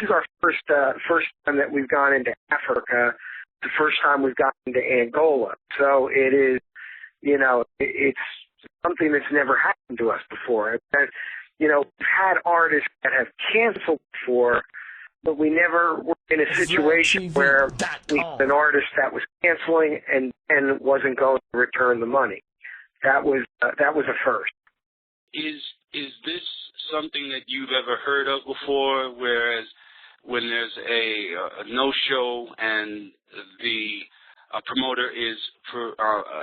is our first time that we've gone into Africa. The first time we've gotten into Angola. So it is, it's something that's never happened to us before. And, we've had artists that have canceled before, but we never were in a situation where we had an artist that was canceling and wasn't going to return the money. That was a first. Is this something that you've ever heard of before, whereas when there's a no-show and the promoter is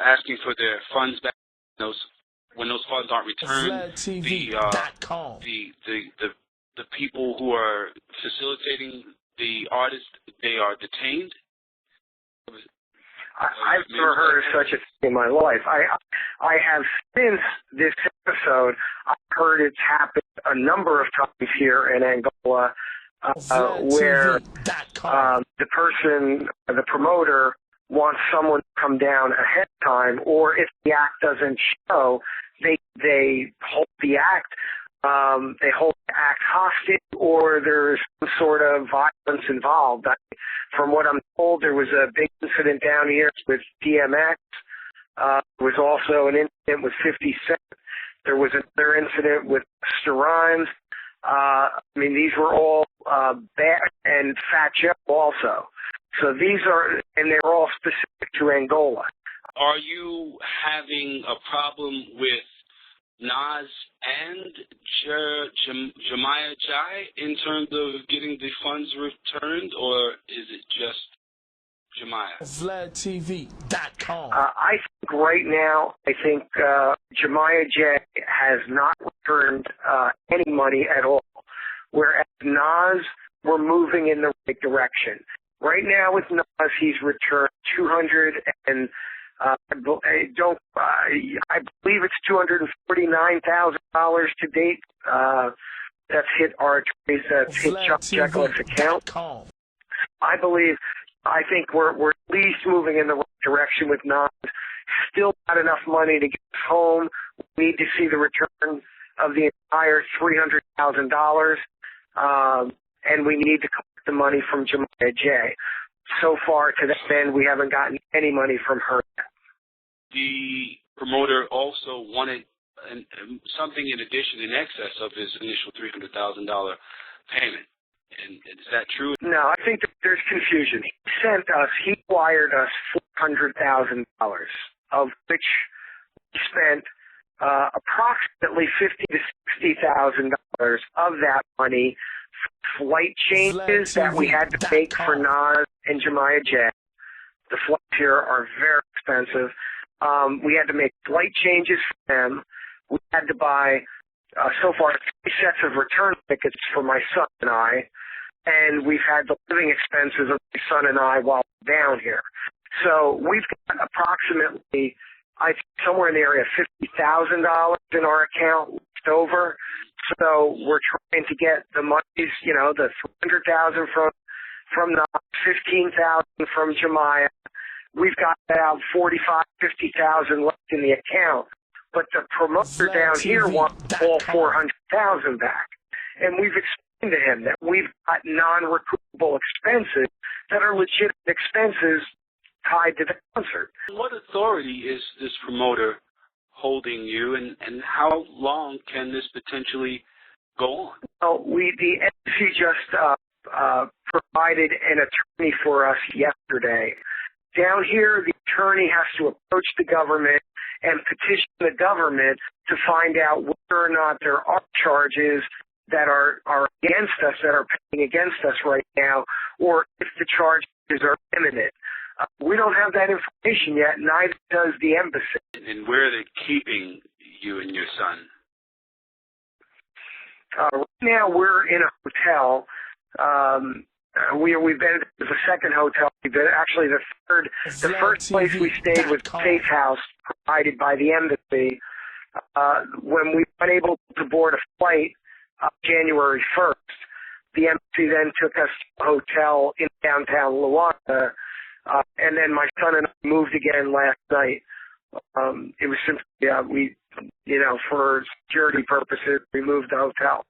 asking for their funds back, when those funds aren't returned, the people who are facilitating the artist, they are detained? I've never heard of such a thing in my life. I have, since this episode, I've heard it's happened a number of times here in Angola, where the promoter wants someone to come down ahead of time, or if the act doesn't show, they hold the act. They hold the act hostage, or there's some sort of violence involved. From what I'm told, there was a big incident down here with DMX. There was also an incident with 50 Cent. There was another incident with Busta Rhymes. These were all bad, and Fat Joe also. So and they're all specific to Angola. Are you having a problem with Nas and Jemiah Jai in terms of getting the funds returned, or is it just Jemiah? VladTV.com. I think right now, Jemiah Jai has not returned any money at all, whereas Nas, we're moving in the right direction. Right now with Nas, he's returned I believe it's $249,000 to date. That's hit our attorneys. That's hit Chuck Jekyll's account. I think we're at least moving in the right direction with Nas. Still not enough money to get us home. We need to see the return of the entire $300,000, and we need to collect the money from Jemiah Jai. So far, to that end, we haven't gotten any money from her. The promoter also wanted something in addition, in excess of his initial $300,000 payment. And is that true? No, I think that there's confusion. He wired us $400,000, of which we spent approximately $50,000 to $60,000 of that money for flight changes that we had to make for Nas and Jemiah Jai. The flights here are very expensive. We had to make flight changes for them. We had to buy, so far, 3 sets of return tickets for my son and I, and we've had the living expenses of my son and I while down here. So we've got approximately, somewhere in the area of $50,000 in our account left over. So we're trying to get the monies, the $300,000 from the $15,000 from Jemiah. We've got about $45,000, $50,000 left in the account, but the promoter down here wants all $400,000 back. And we've explained to him that we've got non-recoupable expenses that are legitimate expenses tied to the concert. What authority is this promoter holding you, and how long can this potentially go on? Well, the embassy just provided an attorney for us yesterday. Down here, the attorney has to approach the government and petition the government to find out whether or not there are charges that are against us, that are pending against us right now, or if the charges are imminent. We don't have that information yet, neither does the embassy. And where are they keeping you and your son? Right now, we're in a hotel. We've been to the second hotel. We've been actually the third. The first place we stayed was a safe house provided by the embassy. When we weren't able to board a flight January 1st, the embassy then took us to a hotel in downtown Luanda, and then my son and I moved again last night. It was simply, for security purposes, we moved the hotel.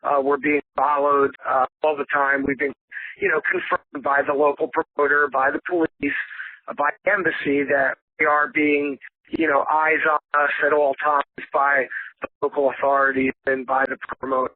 We're being followed all the time. We've been, confirmed by the local promoter, by the police, by the embassy that we are being, eyes on us at all times by the local authorities and by the promoter.